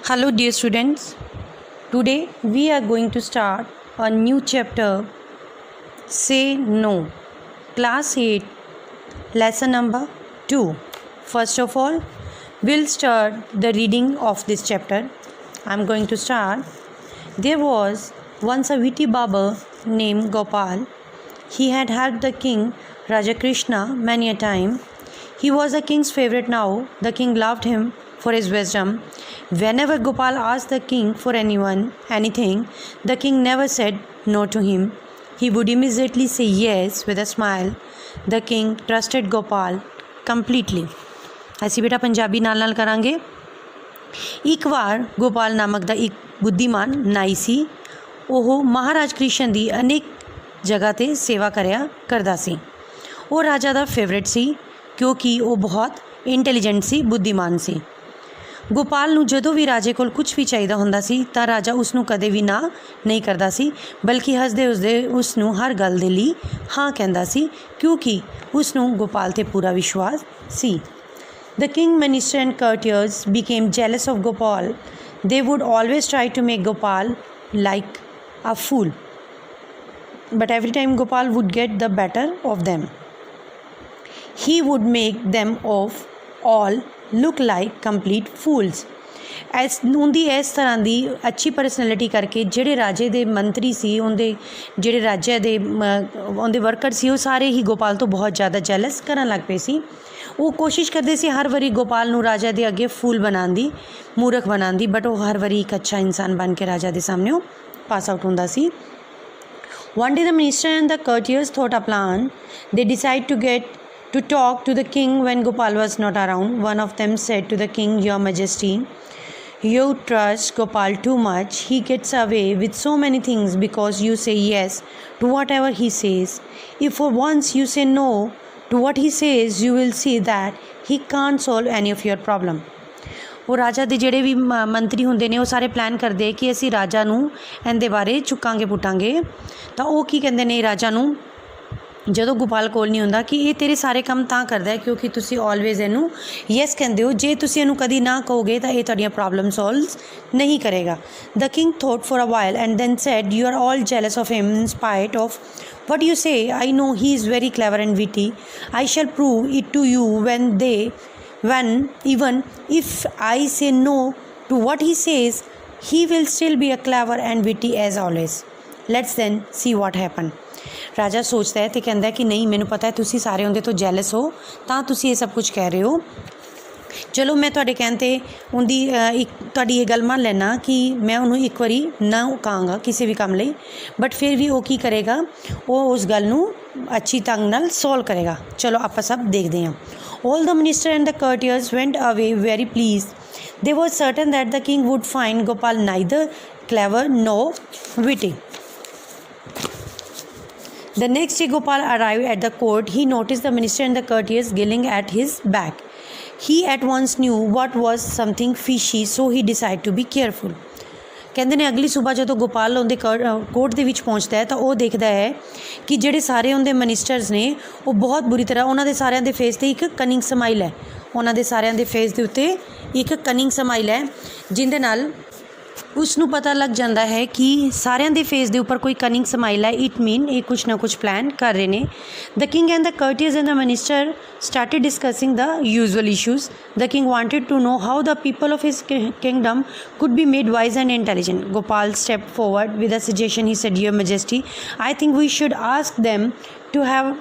Hello, dear students. Today we are going to start a new chapter, Say No, Class 8, Lesson number 2. First of all, we'll start the reading of this chapter. I'm going to start. There was once a witty barber named Gopal. He had helped the king Raja Krishna many a time. He was the king's favorite now. The king loved him for his wisdom. Whenever Gopal asked the king for anything, the king never said no to him. He would immediately say yes with a smile. The king trusted Gopal completely. ਅਸੀਂ ਬੇਟਾ ਪੰਜਾਬੀ ਨਾਲ ਕਰਾਂਗੇ। ਇੱਕ ਵਾਰ ਗੋਪਾਲ ਨਾਮਕ ਦਾ ਇੱਕ ਬੁੱਧੀਮਾਨ ਨਾਈ ਸੀ। ਉਹ ਮਹਾਰਾਜ ਕ੍ਰਿਸ਼ਨ ਦੀ ਅਨੇਕ ਜਗ੍ਹਾ 'ਤੇ ਸੇਵਾ ਕਰਦਾ ਸੀ। ਉਹ ਰਾਜਾ ਦਾ ਫੇਵਰੇਟ ਸੀ ਕਿਉਂਕਿ ਉਹ ਬਹੁਤ ਇੰਟੈਲੀਜੈਂਟ ਸੀ, ਬੁੱਧੀਮਾਨ ਸੀ। ਗੋਪਾਲ ਨੂੰ ਜਦੋਂ ਵੀ ਰਾਜੇ ਕੋਲ ਕੁਝ ਵੀ ਚਾਹੀਦਾ ਹੁੰਦਾ ਸੀ ਤਾਂ ਰਾਜਾ ਉਸ ਨੂੰ ਕਦੇ ਵੀ ਨਾ ਨਹੀਂ ਕਰਦਾ ਸੀ, ਬਲਕਿ ਹੱਸਦੇ ਉਸ ਨੂੰ ਹਰ ਗੱਲ ਦੇ ਲਈ ਹਾਂ ਕਹਿੰਦਾ ਸੀ ਕਿਉਂਕਿ ਉਸ ਨੂੰ ਗੋਪਾਲ 'ਤੇ ਪੂਰਾ ਵਿਸ਼ਵਾਸ ਸੀ। The king, minister and courtiers became jealous of Gopal. They would always try to make Gopal like a fool. But every time Gopal would get the better of them, he would make them all look like complete fools. ਉਹਦੀ ਇਸ ਤਰ੍ਹਾਂ ਦੀ ਅੱਛੀ personality ਕਰਕੇ ਜਿਹੜੇ ਰਾਜੇ ਦੇ ਮੰਤਰੀ ਸੀ, ਉਹਦੇ ਜਿਹੜੇ ਰਾਜਾ ਦੇ ਉਹਦੇ ਵਰਕਰ ਸੀ, ਉਹ ਸਾਰੇ ਹੀ ਗੋਪਾਲ ਤੋਂ ਬਹੁਤ ਜ਼ਿਆਦਾ ਜੈਲਸ ਕਰਨ ਲੱਗ ਪਏ ਸੀ। ਉਹ ਕੋਸ਼ਿਸ਼ ਕਰਦੇ ਸੀ ਹਰ ਵਾਰੀ ਗੋਪਾਲ ਨੂੰ ਰਾਜਾ ਦੇ ਅੱਗੇ ਫੂਲ ਬਣਾਉਣ ਦੀ, ਮੂਰਖ ਬਣਾਉਣ ਦੀ, ਬਟ ਉਹ ਹਰ ਵਾਰੀ ਇੱਕ ਅੱਛਾ ਇਨਸਾਨ ਬਣ ਕੇ ਰਾਜਾ ਦੇ ਸਾਹਮਣੇ ਉਹ ਪਾਸ ਆਊਟ ਹੁੰਦਾ ਸੀ। One day the minister and the courtiers thought a plan. They decided to talk to the king when Gopal was not around. One of them said to the king, "Your Majesty, you trust Gopal too much. He gets away with so many things because you say yes to whatever he says. If for once you say no to what he says, you will see that he can't solve any of your problem." ਉਹ ਰਾਜਾ ਦੇ ਜਿਹੜੇ ਵੀ ਮੰਤਰੀ ਹੁੰਦੇ ਨੇ ਉਹ ਸਾਰੇ plan ਕਰਦੇ ਕਿ ਅਸੀਂ ਰਾਜਾ ਨੂੰ ਇਹਦੇ ਬਾਰੇ ਚੁੱਕਾਂਗੇ ਪੁੱਟਾਂਗੇ। ਤਾਂ ਉਹ ਕੀ ਕਹਿੰਦੇ ਨੇ ਰਾਜਾ ਨੂੰ, ਜਦੋਂ ਗੋਪਾਲ ਕੋਲ ਨਹੀਂ ਹੁੰਦਾ, ਕਿ ਇਹ ਤੇਰੇ ਸਾਰੇ ਕੰਮ ਤਾਂ ਕਰਦਾ ਹੈ ਕਿਉਂਕਿ ਤੁਸੀਂ ਆਲਵੇਜ਼ ਇਹਨੂੰ ਯੈਸ ਕਹਿੰਦੇ ਹੋ। ਜੇ ਤੁਸੀਂ ਇਹਨੂੰ ਕਦੀ ਨਾ ਕਹੋਗੇ ਤਾਂ ਇਹ ਤੁਹਾਡੀਆਂ ਪ੍ਰੋਬਲਮ ਸੋਲਵ ਨਹੀਂ ਕਰੇਗਾ। The king thought for a while and then said, "You are all jealous of him in spite of what you say. I know he is very clever and witty. I shall prove it to you when even if I say no to what he says, he will still be a clever and witty as always. Let's then see what happen." ਰਾਜਾ ਸੋਚਦਾ ਹੈ ਅਤੇ ਕਹਿੰਦਾ ਕਿ ਨਹੀਂ, ਮੈਨੂੰ ਪਤਾ ਹੈ ਤੁਸੀਂ ਸਾਰੇ ਉਹਦੇ ਤੋਂ ਜੈਲਸ ਹੋ ਤਾਂ ਤੁਸੀਂ ਇਹ ਸਭ ਕੁਝ ਕਹਿ ਰਹੇ ਹੋ। ਚਲੋ ਮੈਂ ਤੁਹਾਡੇ ਕਹਿਣ 'ਤੇ ਤੁਹਾਡੀ ਇਹ ਗੱਲ ਮੰਨ ਲੈਣਾ ਕਿ ਮੈਂ ਉਹਨੂੰ ਇੱਕ ਵਾਰੀ ਨਾ ਕਹਾਂਗਾ ਕਿਸੇ ਵੀ ਕੰਮ ਲਈ, ਬਟ ਫਿਰ ਵੀ ਉਹ ਕੀ ਕਰੇਗਾ, ਉਹ ਉਸ ਗੱਲ ਨੂੰ ਅੱਛੀ ਢੰਗ ਨਾਲ ਸੋਲਵ ਕਰੇਗਾ। ਚਲੋ ਆਪਾਂ ਸਭ ਦੇਖਦੇ ਹਾਂ। All the minister and the courtiers went away very pleased. They were certain that the king would find Gopal neither clever nor witty. The next day Gopal arrived at the court. He noticed the minister and the courtiers giggling at his back. He at once knew what was something fishy, so he decided to be careful. ਕਹਿੰਦੇ ਨੇ ਅਗਲੀ ਸੁਬਾਹ ਜਦੋਂ ਗੋਪਾਲ ਉਹਦੇ court ਦੇ ਵਿੱਚ ਪਹੁੰਚਦਾ ਹੈ ਤਾਂ ਉਹ ਦੇਖਦਾ ਹੈ ਕਿ ਜਿਹੜੇ ਸਾਰੇ ਉਹਦੇ ਮਿਨਿਸਟਰਸ ਨੇ ਉਹ ਬਹੁਤ ਬੁਰੀ ਤਰ੍ਹਾਂ, ਉਹਨਾਂ ਦੇ ਸਾਰਿਆਂ ਦੇ ਫੇਸ 'ਤੇ ਇੱਕ ਕਨਿੰਗ ਸਮਾਈਲ ਹੈ। ਉਹਨਾਂ ਦੇ ਸਾਰਿਆਂ ਦੇ ਫੇਸ ਦੇ ਉੱਤੇ ਇੱਕ ਕਨਿੰਗ ਸਮਾਈਲ ਹੈ ਜਿਹਦੇ ਨਾਲ ਉਸ ਨੂੰ ਪਤਾ ਲੱਗ ਜਾਂਦਾ ਹੈ ਕਿ ਸਾਰਿਆਂ ਦੇ ਫੇਸ ਦੇ ਉੱਪਰ ਕੋਈ ਕਨਿੰਗ ਸਮਾਈਲ ਹੈ। ਇਟ ਮੀਨ ਇਹ ਕੁਛ ਨਾ ਕੁਛ ਪਲਾਨ ਕਰ ਰਹੇ ਨੇ। ਦ king and the courtiers and the minister started discussing the usual issues. The king wanted to know how the people of his kingdom could be made wise and intelligent. Gopal stepped forward with a suggestion. He said, "Your Majesty, I think we should ask them to have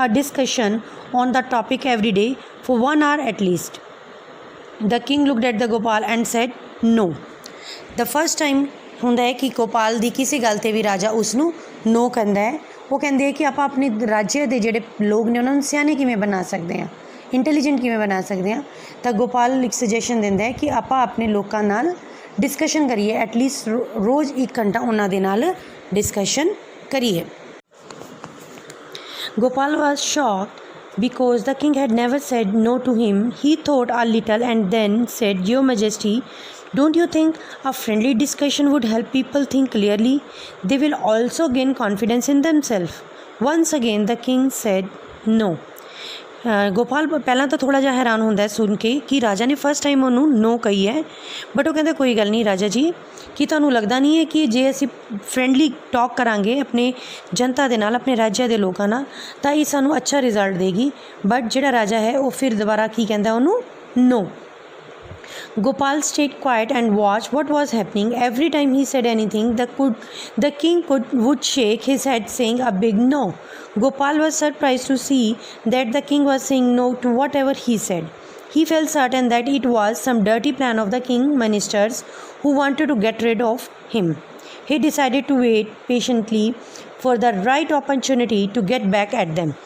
a discussion on the topic every day for 1 hour at least." The king looked at the Gopal and said, "No." The first time ਹੁੰਦਾ ਹੈ ਕਿ ਗੋਪਾਲ ਦੀ ਕਿਸੇ ਗੱਲ 'ਤੇ ਵੀ ਰਾਜਾ ਉਸ ਨੂੰ ਨੋ ਕਹਿੰਦਾ ਹੈ। ਉਹ ਕਹਿੰਦੇ ਹੈ ਕਿ ਆਪਾਂ ਆਪਣੇ ਰਾਜੇ ਦੇ ਜਿਹੜੇ ਲੋਕ ਨੇ ਉਹਨਾਂ ਨੂੰ ਸਿਆਣੇ ਕਿਵੇਂ ਬਣਾ ਸਕਦੇ ਹਾਂ, ਇੰਟੈਲੀਜੈਂਟ ਕਿਵੇਂ ਬਣਾ ਸਕਦੇ ਹਾਂ। ਤਾਂ ਗੋਪਾਲ ਇੱਕ ਸੁਜੈਸ਼ਨ ਦਿੰਦਾ ਹੈ ਕਿ ਆਪਾਂ ਆਪਣੇ ਲੋਕਾਂ ਨਾਲ ਡਿਸਕਸ਼ਨ ਕਰੀਏ, ਐਟਲੀਸਟ ਰੋਜ਼ 1 ਘੰਟਾ ਉਹਨਾਂ ਦੇ ਨਾਲ ਡਿਸਕਸ਼ਨ ਕਰੀਏ। Gopal was shocked because the king had never said no to him. He thought a little and then said, "Your Majesty, don't you think a friendly discussion would help people think clearly? They will also gain confidence in themselves." Once again the king said no. Gopal ਪਹਿਲਾਂ ਤਾਂ ਥੋੜ੍ਹਾ ਜਿਹਾ ਹੈਰਾਨ ਹੁੰਦਾ ਸੁਣ ਕੇ ਕਿ ਰਾਜਾ ਨੇ ਫਸਟ ਟਾਈਮ ਉਹਨੂੰ ਨੋ ਕਹੀ ਹੈ, ਬਟ ਉਹ ਕਹਿੰਦਾ ਕੋਈ ਗੱਲ ਨਹੀਂ ਰਾਜਾ ਜੀ, ਕੀ ਤੁਹਾਨੂੰ ਲੱਗਦਾ ਨਹੀਂ ਹੈ ਕਿ ਜੇ ਅਸੀਂ ਫਰੈਂਡਲੀ ਟਾਕ ਕਰਾਂਗੇ ਆਪਣੇ ਜਨਤਾ ਦੇ ਨਾਲ, ਆਪਣੇ ਰਾਜਿਆਂ ਦੇ ਲੋਕਾਂ ਨਾਲ, ਤਾਂ ਇਹ ਸਾਨੂੰ ਅੱਛਾ ਰਿਜ਼ਲਟ ਦੇਗੀ। ਬਟ ਜਿਹੜਾ ਰਾਜਾ ਹੈ ਉਹ ਫਿਰ ਦੁਬਾਰਾ ਕੀ ਕਹਿੰਦਾ ਉਹਨੂੰ, ਨੋ। Gopal stayed quiet and watched what was happening. Every time he said anything, the king would shake his head, saying a big no. Gopal was surprised to see that the king was saying no to whatever he said. He felt certain that it was some dirty plan of the king's ministers who wanted to get rid of him. He decided to wait patiently for the right opportunity to get back at them.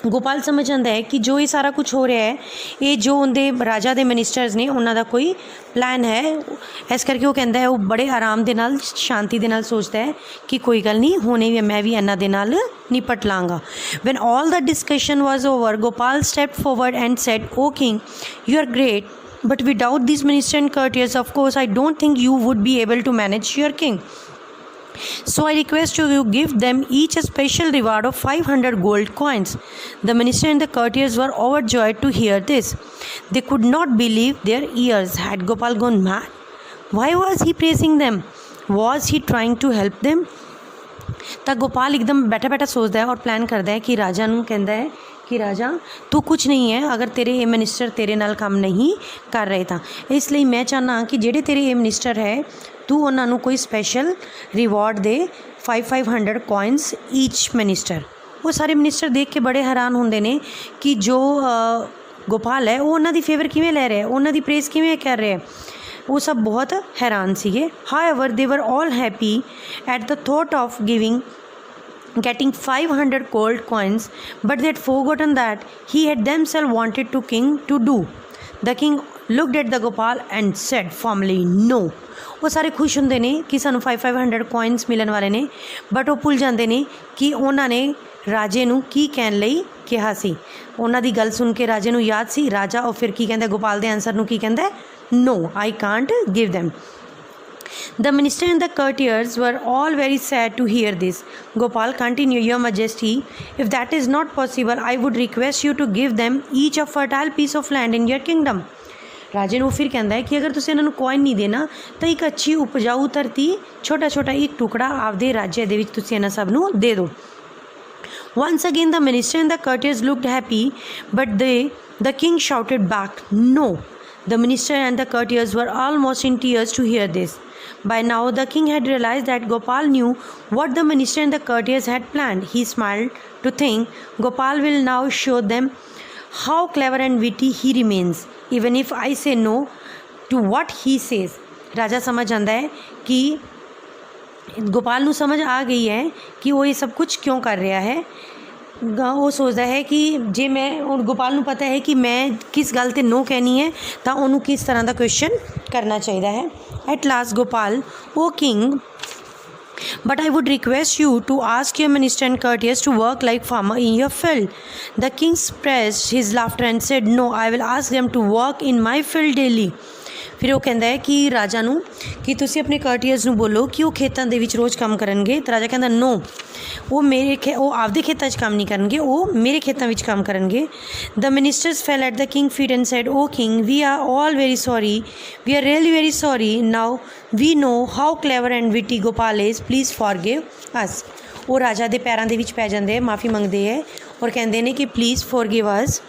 Gopal ਸਮਝ ਜਾਂਦਾ ਹੈ ਕਿ ਜੋ ਇਹ ਸਾਰਾ ਕੁਝ ਹੋ ਰਿਹਾ ਹੈ, ਇਹ ਜੋ ਉਹਦੇ ਰਾਜਾ ਦੇ ਮਿਨਿਸਟਰਸ ਨੇ ਉਹਨਾਂ ਦਾ ਕੋਈ ਪਲਾਨ ਹੈ। ਇਸ ਕਰਕੇ ਉਹ ਕਹਿੰਦਾ ਹੈ, ਉਹ ਬੜੇ ਆਰਾਮ ਦੇ ਨਾਲ, ਸ਼ਾਂਤੀ ਦੇ ਨਾਲ ਸੋਚਦਾ ਹੈ ਕਿ ਕੋਈ ਗੱਲ ਨਹੀਂ, ਹੁਣੇ ਵੀ ਮੈਂ ਵੀ ਇਹਨਾਂ ਦੇ ਨਾਲ ਨਿਪਟ ਲਾਂਗਾ। When all the discussion was over, Gopal stepped forward and said, O king, you are great, but without these ministers and courtiers, of course, I don't think you would be able to manage your king. So I request you to give them each a special reward of 500 gold coins. The minister and the courtiers were overjoyed to hear this. They could not believe their ears. Had Gopal gone mad? Why was he praising them? Was he trying to help them? ਤਾਂ ਗੋਪਾਲ ਇੱਕਦਮ ਬੈਠਾ ਬੈਠਾ ਸੋਚਦਾ ਹੈ ਔਰ plan ਕਰਦਾ ਹੈ ਕਿ ਰਾਜਾ ਨੂੰ ਕਹਿੰਦਾ ਹੈ ਕਿ ਰਾਜਾ ਤੂੰ ਕੁਛ ਨਹੀਂ ਹੈ, ਅਗਰ ਤੇਰੇ ਇਹ ਮਿਨਿਸਟਰ ਤੇਰੇ ਨਾਲ ਕੰਮ ਨਹੀਂ ਕਰ ਰਹੇ ਤਾਂ ਇਸ ਲਈ ਮੈਂ ਚਾਹੁੰਦਾ ਕਿ ਜਿਹੜੇ ਤੇਰੇ ਇਹ ਮਿਨਿਸਟਰ ਹੈ ਤੂੰ ਉਹਨਾਂ ਨੂੰ ਕੋਈ ਸਪੈਸ਼ਲ ਰਿਵਾਰਡ ਦੇ 500 ਕੋਇਨਸ ਈਚ ਮਿਨਿਸਟਰ। ਉਹ ਸਾਰੇ ਮਿਨਿਸਟਰ ਦੇਖ ਕੇ ਬੜੇ ਹੈਰਾਨ ਹੁੰਦੇ ਨੇ ਕਿ ਜੋ ਗੋਪਾਲ ਹੈ ਉਹ ਉਹਨਾਂ ਦੀ ਫੇਵਰ ਕਿਵੇਂ ਲੈ ਰਿਹਾ, ਉਹਨਾਂ ਦੀ ਪ੍ਰੇਜ਼ ਕਿਵੇਂ ਕਰ ਰਿਹਾ। ਉਹ ਸਭ ਬਹੁਤ ਹੈਰਾਨ ਸੀਗੇ। However they were all happy at the thought of getting 500 gold coins, but they had forgotten that he had themselves wanted to king to do. The king looked at the Gopal and said firmly no. ਉਹ ਸਾਰੇ ਖੁਸ਼ ਹੁੰਦੇ ਨੇ ਕਿ ਸਾਨੂੰ 500 coins ਮਿਲਣ ਵਾਲੇ ਨੇ, ਬਟ ਉਹ ਭੁੱਲ ਜਾਂਦੇ ਨੇ ਕਿ ਉਹਨਾਂ ਨੇ ਰਾਜੇ ਨੂੰ ਕੀ ਕਹਿਣ ਲਈ ਕਿਹਾ ਸੀ। ਉਹਨਾਂ ਦੀ ਗੱਲ ਸੁਣ ਕੇ ਰਾਜੇ ਨੂੰ ਯਾਦ ਸੀ। ਰਾਜਾ ਉਹ ਫਿਰ ਕੀ ਕਹਿੰਦਾ, ਗੋਪਾਲ ਦੇ ਆਨਸਰ ਨੂੰ ਕੀ ਕਹਿੰਦਾ, no, I can't give them. The minister and the courtiers were all very sad to hear this. Gopal continued, Your Majesty, if that is not possible, I would request you to give them each a fertile piece of land in your kingdom. ਰਾਜੇ ਨੂੰ ਫਿਰ ਕਹਿੰਦਾ ਹੈ ਕਿ ਅਗਰ ਤੁਸੀਂ ਇਹਨਾਂ ਨੂੰ ਕੋਇਨ ਨਹੀਂ ਦੇਣਾ ਤਾਂ ਇੱਕ ਅੱਛੀ ਉਪਜਾਊ ਧਰਤੀ, ਛੋਟਾ ਛੋਟਾ ਇੱਕ ਟੁਕੜਾ ਆਪਦੇ ਰਾਜੇ ਦੇ ਵਿੱਚ ਤੁਸੀਂ ਇਹਨਾਂ ਸਭ ਨੂੰ ਦੇ ਦਿਓ। Once again the minister and the courtiers looked happy, but the king shouted back, No. The minister and the courtiers were almost in tears to hear this. By now the king had realized that Gopal knew what the minister and the courtiers had planned. He smiled to think Gopal will now show them how clever and witty he remains, even if I say no to what he says. राजा समझ ਜਾਂਦਾ ਹੈ कि गोपाल ਨੂੰ समझ आ गई है कि वो ये सब कुछ क्यों कर रहा है। ਉਹ ਸੋਚਦਾ ਹੈ ਕਿ ਜੇ ਮੈਂ, ਗੋਪਾਲ ਨੂੰ ਪਤਾ ਹੈ ਕਿ ਮੈਂ ਕਿਸ ਗੱਲ 'ਤੇ ਨੋ ਕਹਿਣੀ ਹੈ ਤਾਂ ਉਹਨੂੰ ਕਿਸ ਤਰ੍ਹਾਂ ਦਾ ਕੁਐਸਚਨ ਕਰਨਾ ਚਾਹੀਦਾ ਹੈ। At last Gopal, O king, but I would request you to ask your minister and courtiers to work like farmer in your field. The king suppressed his laughter and said, No, I will ask them to work in my field daily. ਫਿਰ ਉਹ ਕਹਿੰਦਾ ਹੈ ਕਿ ਰਾਜਾ ਨੂੰ ਕਿ ਤੁਸੀਂ ਆਪਣੇ ਕਾਰਟੀਅਰਸ ਨੂੰ ਬੋਲੋ ਕਿ ਉਹ ਖੇਤਾਂ ਦੇ ਵਿੱਚ ਰੋਜ਼ ਕੰਮ ਕਰਨਗੇ। ਤਾਂ ਰਾਜਾ ਕਹਿੰਦਾ ਨੋ, ਉਹ ਆਪਦੇ ਖੇਤਾਂ 'ਚ ਕੰਮ ਨਹੀਂ ਕਰਨਗੇ, ਉਹ ਮੇਰੇ ਖੇਤਾਂ ਵਿੱਚ ਕੰਮ ਕਰਨਗੇ। The ministers fell at the king feet and said, O king, we are all very sorry, we are really very sorry. Now we know how clever and witty Gopal is, please forgive us. ਉਹ ਰਾਜਾ ਦੇ ਪੈਰਾਂ ਦੇ ਵਿੱਚ ਪੈ ਜਾਂਦੇ ਹੈ, ਮਾफ़ੀ ਮੰਗਦੇ ਹੈ ਔਰ ਕਹਿੰਦੇ ਨੇ ਕਿ ਪਲੀਜ਼ ਫੋਰਗਿਵ ਅਸ।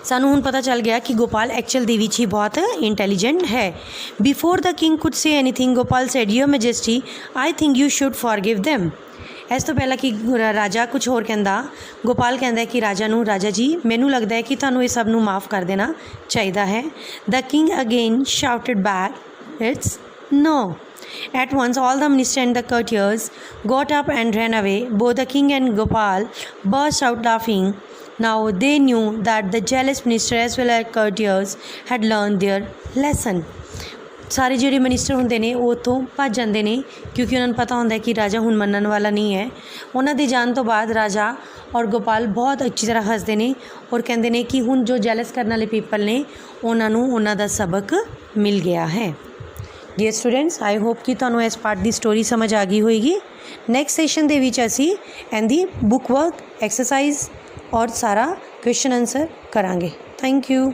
ਸਾਨੂੰ ਹੁਣ ਪਤਾ ਚੱਲ ਗਿਆ ਕਿ ਗੋਪਾਲ ਐਕਚੁਅਲ ਦੇ ਵਿੱਚ ਹੀ ਬਹੁਤ ਇੰਟੈਲੀਜੈਂਟ ਹੈ। Before the king could say anything, Gopal said, your majesty, I think you should forgive them. ਇਸ ਤੋਂ ਪਹਿਲਾਂ ਕਿ ਰਾਜਾ ਕੁਛ ਹੋਰ ਕਹਿੰਦਾ, ਗੋਪਾਲ ਕਹਿੰਦਾ ਕਿ ਰਾਜਾ ਨੂੰ, ਰਾਜਾ ਜੀ, ਮੈਨੂੰ ਲੱਗਦਾ ਹੈ ਕਿ ਤੁਹਾਨੂੰ ਇਹ ਸਭ ਨੂੰ ਮਾफ़ ਕਰ ਦੇਣਾ ਚਾਹੀਦਾ ਹੈ। The king again shouted back, it's no. At once all the ministers and the courtiers got up and ran away. Both the king and Gopal burst out laughing. Now they knew that the jealous minister as well as courtiers had learned their lesson. ਸਾਰੇ ਜਿਹੜੇ minister ਹੁੰਦੇ ਨੇ ਉਹ ਉੱਥੋਂ ਭੱਜ ਜਾਂਦੇ ਨੇ ਕਿਉਂਕਿ ਉਹਨਾਂ ਨੂੰ ਪਤਾ ਹੁੰਦਾ ਕਿ ਰਾਜਾ ਹੁਣ ਮੰਨਣ ਵਾਲਾ ਨਹੀਂ ਹੈ। ਉਹਨਾਂ ਦੇ ਜਾਣ ਤੋਂ ਬਾਅਦ ਰਾਜਾ ਔਰ ਗੋਪਾਲ ਬਹੁਤ ਅੱਛੀ ਤਰ੍ਹਾਂ ਹੱਸਦੇ ਨੇ ਔਰ ਕਹਿੰਦੇ ਨੇ ਕਿ ਹੁਣ ਜੋ ਜੈਲਸ ਕਰਨ ਵਾਲੇ ਪੀਪਲ ਨੇ ਉਹਨਾਂ ਨੂੰ ਉਹਨਾਂ ਦਾ ਸਬਕ ਮਿਲ ਗਿਆ ਹੈ। ਡੀਅਰ ਸਟੂਡੈਂਟਸ, ਆਈ ਹੋਪ ਕਿ ਤੁਹਾਨੂੰ ਇਸ ਪਾਰਟ ਦੀ ਸਟੋਰੀ ਸਮਝ ਆ ਗਈ ਹੋਏਗੀ। ਨੈਕਸਟ ਸੈਸ਼ਨ ਦੇ ਵਿੱਚ ਅਸੀਂ ਇਹਦੀ ਬੁੱਕ ਵਰਕ, ਐਕਸਰਸਾਈਜ਼ और सारा क्वेश्चन आंसर करांगे। Thank you.